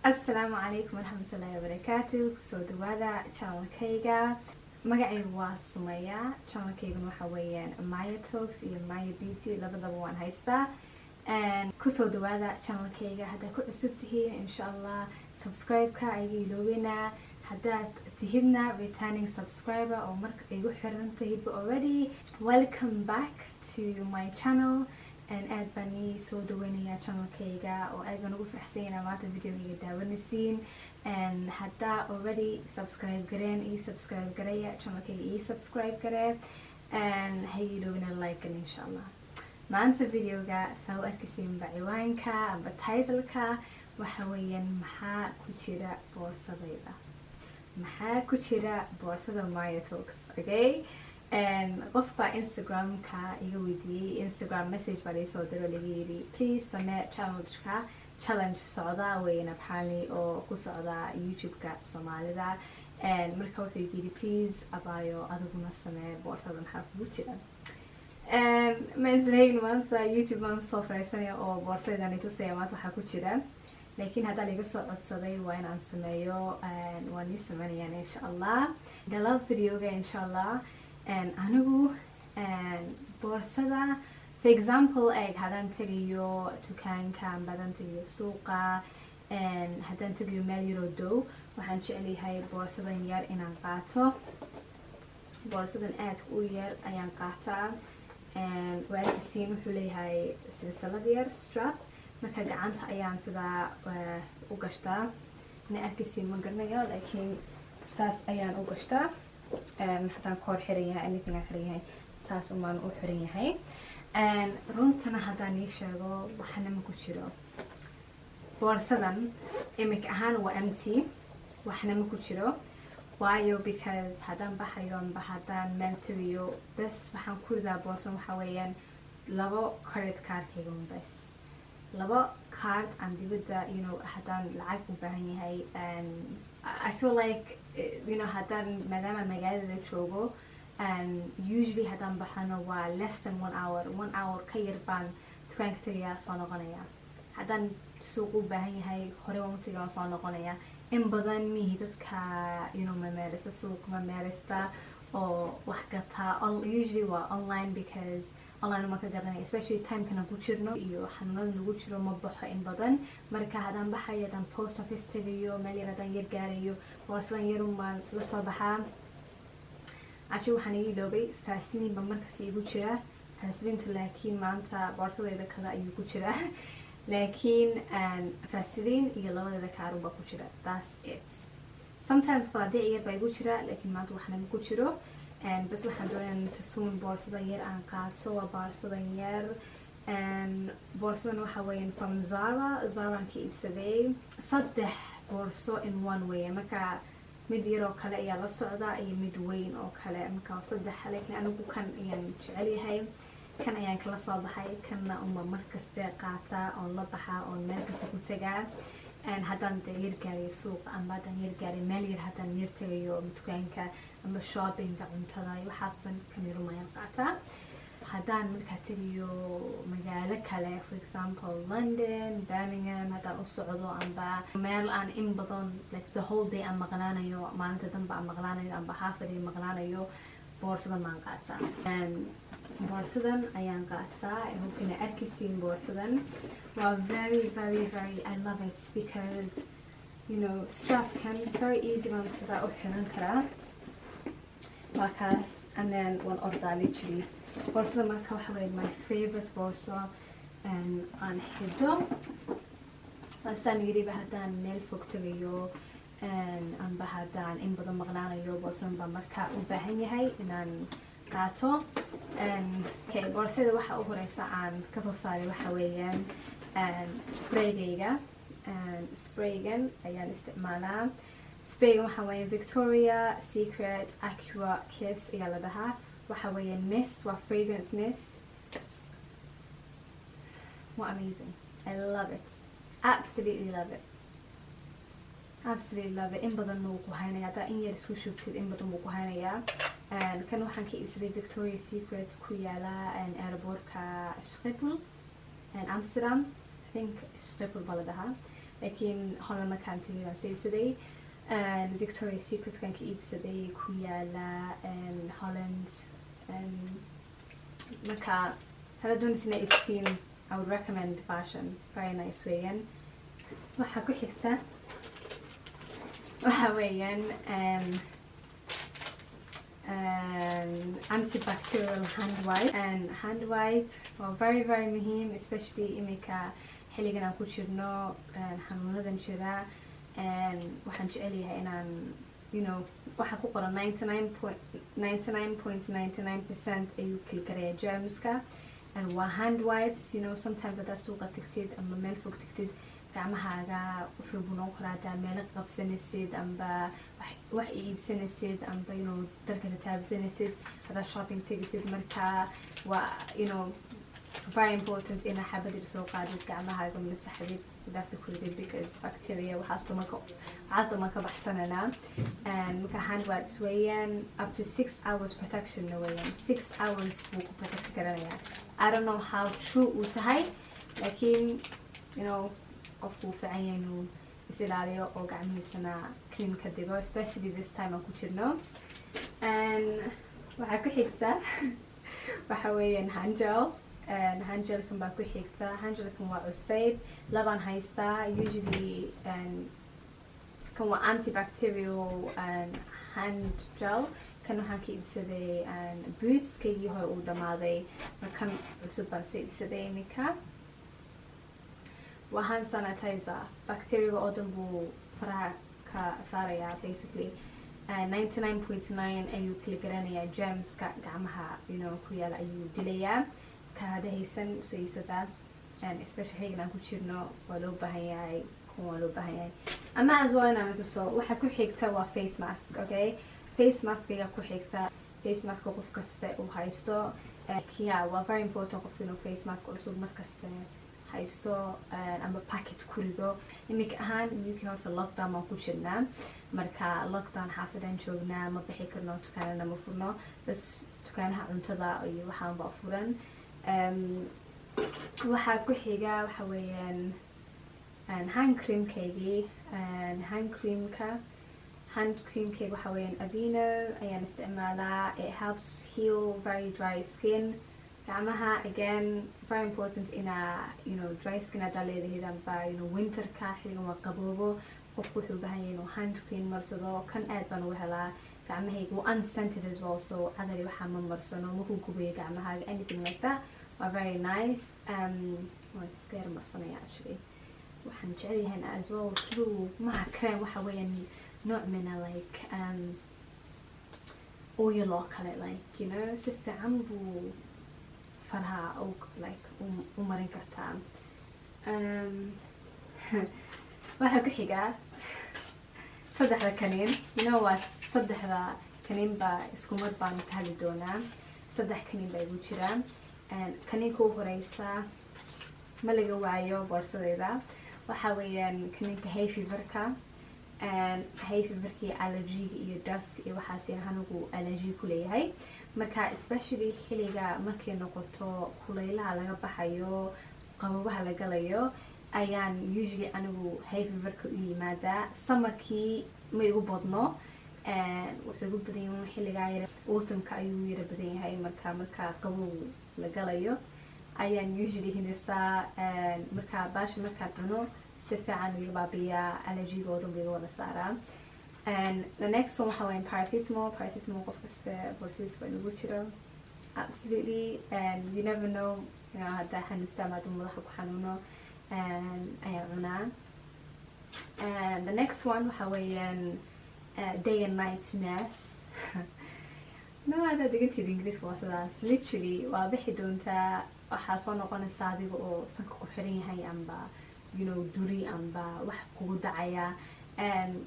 السلام عليكم ورحمة الله وبركاته. سو دوادا channel كيغا magacaygu waa Sumaya. channelkaygu waxa weeyaan Maya Talks iyo Maya Beauty labadaba waan haystaa. kusoo dhawaada channelkayga haddaad ku cusub tihiin insha Allah subscribe-ka ayay iloobina. haddaad tihidna returning subscriber oo marka igu xiran tahay already, welcome back to my channel. aad baan ii soo dhaweynayaa channelkayga oo aad baan ugu faraxsanahay maanta videogayga daawanaysiin. haddaa already subscribe gareen ii subscribe gareeya channelkayga ii subscribe garee ha iloobina like insha Allah. maanta videoga saa u arkaysiinba ciwaanka amba title-ka waxa weeyaan maxaa ku jira boorsadayda, maxaa ku jira boorsada Maya Talks. Okay, qof baa Instagram-ka iga weydiiyey, Instagram message baa laga soo diray laga yiri please samee challenge socda weeyna bxaali oo ku socda YouTube-ka Soomaalida. marka wuxuu yiri please abayo adiguna samee boorsada maxaa ku jira. ma islayn maanta YouTube aan soo fariisanay oo boorsadaydan i tusaya maanta waxaa ku jira, laakiin hadda laga soo codsaday waa inaan sameeyo waan ii sameynayaan insha Allah. dalab videoga insha Allah. anigu boorsada for example haddaan tagayo dukaanka amba haddaan tagayo suuqa, haddaan tagayo meel yaroo dow, waxaan jecelahay boorsadan yar inaan qaato. boorsadan aadka u yar ayaan qaataa. waasiin wuxuu leeyahay silsilad yar strap, marka gacanta ayaan sidaa u gashtaa. ina arkaysiin ma garanayo laakiin saas ayaan u gashtaa. haddaan koor xiran yahay anything aan xiran yahay saas umaan u xiran yahay. runtana haddaan ii sheego waxna ma ku jiro boorsadan imika ahaan waa empty, waxna ma ku jiro. waayo because haddaan baxayo amba haddaan meel tagayo bes waxaan ku ridaa boorsan waxa weeyaan labo credit cardkayga bes, labo card aan dibadda haddaan lacag u baahan yahay. I feel like haddaan maadaama magaalada joogo usually haddaan baxano waa less than 1 hour ka yar baan dukaanka tagayaa soo noqonaya. haddaan suuq u baahan yahay hore waan u tagaya waan soo noqonaya. in badan mihi dadka mameelista suuq mameelista oo wax gataa usually waa online because online ma ka garanay especially time-kana ku jirno iyo xanuunada lagu jiro ma baxo in badan. marka haddaan baxayo haddaan post office tagayo meel yar haddaan yar gaarayo boorsadan yarumaan la soo baxaa. cashi waxaan ii iloobay faasliin ba markas igu jira. faasliintu laakiin maanta boorsadayda kale ayuu ku jira laakiin faasliin iyo labadeeda kaaru baa ku jira. that's it. sometimes qadaadic yar baa igu jira laakiin maanta waxna ma ku jiro. bas waxaan doonayaa tusuun boorsadan yar aan qaato. waa boorsadan yar. boorsadan waxa weeyaan from Zara ka iibsaday. 3 boorso in one weeyaan. marka mid yar oo kale ayaa la socda iyo mid weyn oo kale. marka 3 laakiin anigu kan ayaan jecel yahay. kan ayaan kala soo baxay. kanna uma markasta qaataa oon la baxaa oon meel kasta ku tagaa. haddaan yar gaarayo suuqa amba haddaan yar gaarayo meel yar haddaan yar tagayo dukaanka amba shoppingka cuntada waxaas dhan kan yarumayaan qaataa. haddaan markaa tagayo magaalo kale for example London, Birmingham haddaan u socdo amba meel aan in badan like the whole day aan maqnaanayo, maalinta danba aan maqnaanayo amba half a day maqnaanayo, boorsadan baan qaataa. boorsadan ayaan qaataa. hubkina arkaysiin boorsadan waa very I love it because strap can very easy baan sidaa u xiran karaa. waa kaas and then one of the literally boorsadan marka waxa weeye my favorite boorso aan xidho. waasaan yiriba haddaan meel fog tagayo amba haddaan in badan maqnaanayo boorsadan baa marka u baahan yahay inaan qaato. boorsada waxa u horeysa aan kasoo saaray waxa weeyaan spraygayga. spraygan ayaan isticmaalaa. spraygan waxa weeyaan Victoria Secret Aqua Kiss ayaa la dhahaa. waxa weeyaan mist, waa fragrance mist. waa amazing. I love it. absolutely love it. in badan wuu ku haynayaa. haddaa in yar isku shubtid in badan wuu ku haynayaa. kan waxaan ka iibsaday Victoria Secret ku yaala airportka Schiphol Amsterdam. I think Schiphol baa la dhahaa. لكن هون مكان تغيير سيبسدي فيكتوريا سيكريت كان كيبسدي كويالا هولند مكان هذا دون سنة إستين I would recommend fashion very nice weeyaan waxaa ku xigta waxa weeyaan antibacterial hand wipe waa very muhiim especially imika xilligan aan ku jirno xanuunadan jira waxaan jecelahay inaan waxaa ku qoran 99.99% ayuu kilgareeya germska and waa hand wipes sometimes hadaad suuqa tagtid ama meel fog tagtid gacmahaaga usoo bunoo qoraataa meelo qabsanaysid amba wax iibsanaysid amba darka taabsanaysid hadaad shopping tagaysid markaa waa very important in xabadii soo qaadid gacmahaaga masaxdid daafta kuridid because bacteria waxaas dama ka baxsanana marka hand wipes weeyaan up to 6 hours protection weeyaan 6 hours buu ku protect garanayaa I don't know how true uu tahay laakiin qofku fiican yahay inuu is ilaaliyo oo gacmihiisana clean ka dhigo especially this time aan ku jirno waxaa ku xigta waxa weeyaan handgelkan baa ku xigta handgelkan waa cusayb labaan haystaa usually kan waa antibacterial hand gel kan waxaan ka iibsaday bootskaygii hore uu dhamaaday kan cusub baan soo iibsaday iminka waa hand sanitizer bacteriaga oo dhan buu faraha ka saarayaa basically 99.9 ayuu kala garanayaa germska gacmaha ku yaala ayuu dilayaa ka hada haysan soo iibsadaa especially xilligan aan ku jirno waa loo baahan yahay waa loo baahan yahay ama as well inaan tuso waxa ku xigta waa face mask okay face mask ayaa ku xigta face mask qof kasta uu haysto waa very important qof inuu face mask cusub markasta haysto ama packet ku rido imika ahaan UK horta lockdown baan ku jirnaa marka lockdown xaafadan joognaa ma bixi karno dukaanana ma furno bas dukaanaha cuntada iyo waxaan baa furan waxaa ku xiga waxa weeyaan hand creamkaygii hand creamkayga waxa weeyaan Aveeno ayaan isticmaalaa it helps heal very dry skin gacmaha again very important inaa dry skin hadaa leedahay amba winterka xilligan waa qaboobo qofku wuxuu u baahan yahay inuu hand cream marsado kan aad baan uga helaa gacmahayga waa unscented as well so cadari waxaa ma marsano ma ku gubayo gacmahaaga anything like that waa very nice waan iska yar marsanaya actually waxaan jecel yahay as well siduu maha cream waxa weeyaan nooc mina like oil oo kale like si fiican buu faraha like u marin kartaa waxaa ku xiga saddexda kaniin waa saddexda kaniin baa isku mar baan ka heli doonaa saddex kaniin baa igu jiraan kaniinka u horeysa ma laga waayo boorsadayda waxa weeyaan kaniinka hay feverka iyo allergiga iyo dust iyo waxaas anigu allergy ku leeyahay marka especially xilliga markay noqoto kulaylaha laga baxayo qabobaha la galayo ayaan usually anigu hay feverka u yimaadaa summerkii ma igu badno wuxuu igu badan yahay xilligaa yar autumnka ayuu yara badan yahay marka qabow la galayo ayaan usually hinisaa marka baasha markaan cuno si fiican iga baabiyaa allergygoodan buu iga wada saaraa the next one waxa weeyaan paracetamol qof kasta boorsidiis baa inugu jiro absolutely you never know haddaa xanuusta ama hadduu madaxa ku xanuuno ayaa cunaa the next one waxa weeyaan day and night mask no hadaad digantid ingiriiska waa sidaas literally waa bixi doontaa waxaa soo noqonaysaa adiga oo sanka ku xiran yahay amba duri amba wax kugu dhacaya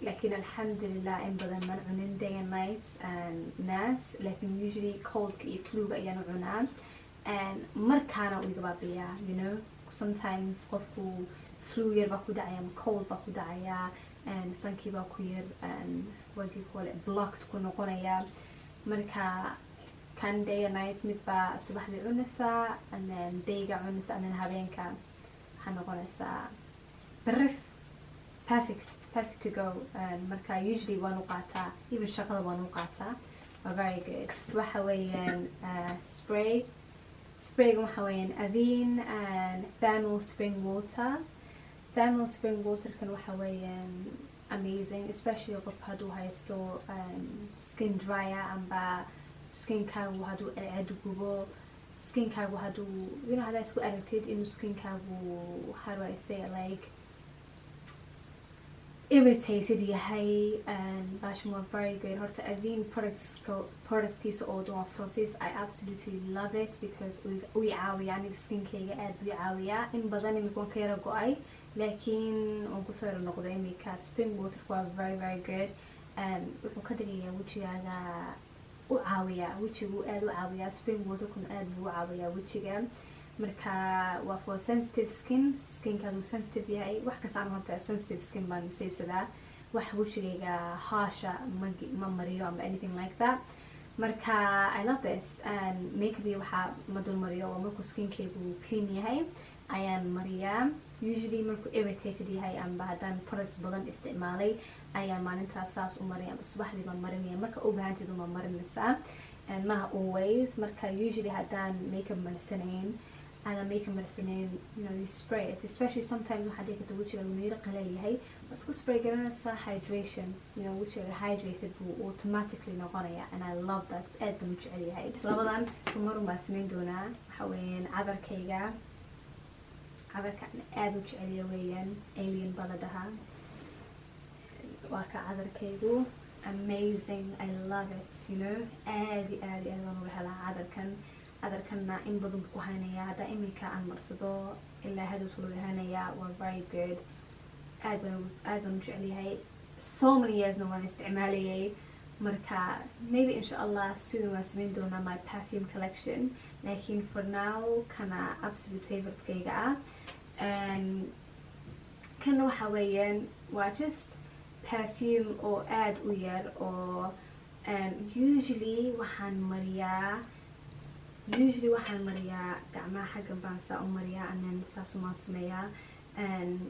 لكن الحمد لله إن بدل ما نعنين day and night ناس لكن usually cold كي flu بأيانو عنان مركانا ويقبابيا sometimes قفكو flu يرباكو دعيا cold باكو دعيا سنكي باكو ير what do you call it blocked كونو قنايا مركا كان day and night متبا صباح دي عنسا and then day عنسا and then هابين كان حنو قنسا برف perfect to go. Marka usually waan u qaataa, even shaqada waan u qaataa. Very good. waxa weeyaan sprayga waxa weeyaan Avene and thermal spring water. Thermal spring water kan waxa weeyaan amazing, especially qofka haduu haysto skin dryer amba skinkaagu haduu aad gubo, skinkaagu haduu hadaa isku aragtid inuu skinkaagu how do I say it, like irritated yahay, and bashing were very good. Horta Avene products kiisa oo dhan Francis, I absolutely love it because we caawiya aniga skinkayga aad buu caawiyaa. In badan imika waan ka yara go-ay laakiin waan kusoo yara noqday imika. Spring water waa very good, wuxuu ka dhigayaa wejigaaga u caawiyaa, wejigu aad u caawiyaa. Spring water kun aad buu u caawiyaa wejiga. Marka waa for sensitive skinkaadu sensitive yahay. wax kasta aan horta sensitive skin baan usayibsadaa, wax wejigayga haasha ma mariyo ama anything like that. Marka I love this, and makeup waxaa ma dul mariyo. waa markuu skinkaygu clean yahay ayaan mariyaa. Usually markuu irritated yahay amba haddaan products badan isticmaalay ayaan maalintaas saas u mariya, amba subaxdii baan marinaya. marka u baahanteed uma marinaysaa, and maha always. marka usually haddaan makeup marsanayn you spray it, especially sometimes waxaa dhici karta wejigaagu meelo qaleel yahay, waa isku spray garanaysaa hydration, wejigaaga hydrated buu automatically noqonaya, and I love that. aad baan u jecel yahay. labadan isku mar baan samayn doonaa. waxa weeyaan cadarkayga aad u jeceliya weeyaan, alien baa la dhahaa. waa ka cadarkaygu amazing, I love it, aad baan uga helaa cadarkanna in badan ku haynaya. haddaa imika aan marsado ilaa hadowtu laga haynaya. waa very good, aad baan u jecelyahay. so many yearsna waan isticmaalayay. marka maybe insha Allah soon waan samayn doonaa my perfume collection, laakiin for now kana absolute favorite-kayga ah. kana waxa weeyaan waa just perfume oo aad u yar oo usually waxaan mariyaa gacmaha xaggan baan saa u mariyaa, and then saasumaan sameeyaa, and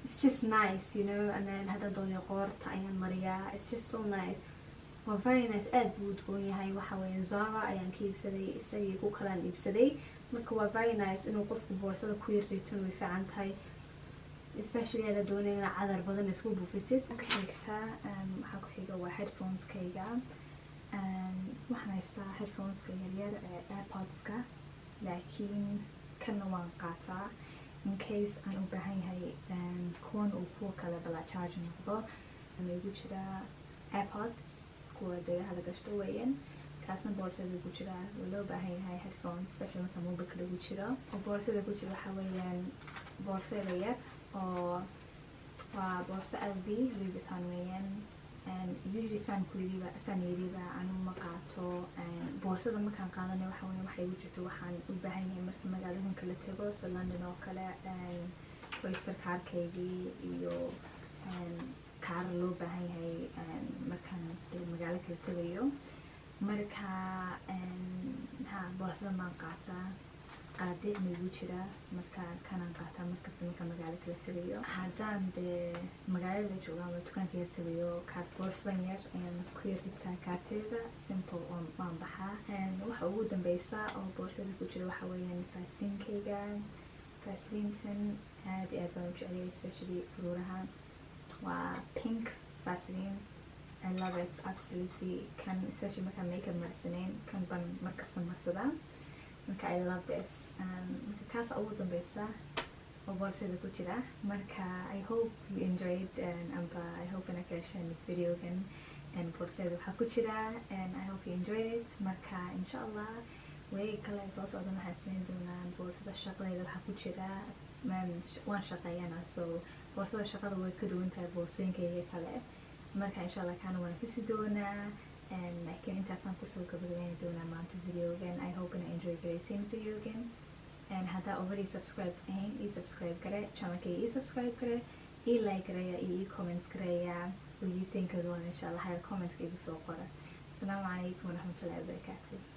it's just nice, and then haddaan doonayo qoorta ayaan mariyaa. it's just so nice, waa very nice. aad buu udgoon yahay. waxa weeyaan Zara ayaan ka iibsaday, isagii ku kalaan iibsaday. marka waa very nice inuu qofku boorsada ku yarriton, way fiican tahay, especially haddaad doonaya inaad cadar badan isku buufisid. waxaa ku xiga waa headphones-kayga. waxaan haystaa headphoneska yaryar ee airpodska, laakiin kana waan qaataa in case aan u baahan yahay kuwan uu kuwa kale bala charge noqdo. igu jira airpods, kuwa dagaha la gashto weeyaan, kaasna boorsada ku jira. waa loo baahan yahay headphones, especially marka mobilka lagu jiro. boorsada ku jira waxa weeyaan boorsada yar oo waa boorsa LV Louis Vuitton weeyaan. usually saan yiriba anu ma qaato. boorsada markaan qaadanayo waxa weeye waxay igu jirto waxaan u baahan yahay marka magaalooyin kala tago, so London oo kale, oyster kaarkaygii iyo kaar loo baahan yahay markaan magaalo kala tagayo. marka boorsada maan qaataa. qaadiicna igu jira, marka kanaan qaataa markasta marka magaalo kala tagayo. haddaan dee magaalada jooga ama dukaanka yar tagayo, boorsadan yar ayaan ku yarritaa kaarteeda, simple waan baxaa. waxa ugu dambeysa oo boorsada ku jira waxa weeyaan Vaseline-kayga. Vaseline-tan aad baan u jecliyay, especially furuuraha. waa pink Vaseline, I love it absolutely. kan especially markaan makeup marsanayn kan baan markasta marsadaa. marka I love this. marka kaasa ugu dambeysa oo boorsada ku jira. marka I hope you enjoyed, amba I hope ina ka hesheen videogan boorsada waxaa ku jira, and I hope you enjoyed it. marka insha Allah way kale soo socdan waxaan samayn doonaa boorsada shaqadeeda waxaa ku jira. waan shaqeeyana, so boorsada shaqada way ka duwan tahay boorsooyinkayga kale. marka insha Allah kaana waan tusi doonaa, laakiin intaasaan kusoo gabagabeyn doonaa maanta videogan. I hope ina enjoy garaysiin videogan, and haddaa already subscribe ahayn ii subscribe gare, channelkayga ii subscribe gare, ii like gareeya iyo ii comments gareeya what you think as well. insha Allah comments igu soo qora. Assalamu alaikum warahmatullahi wabarakatuh.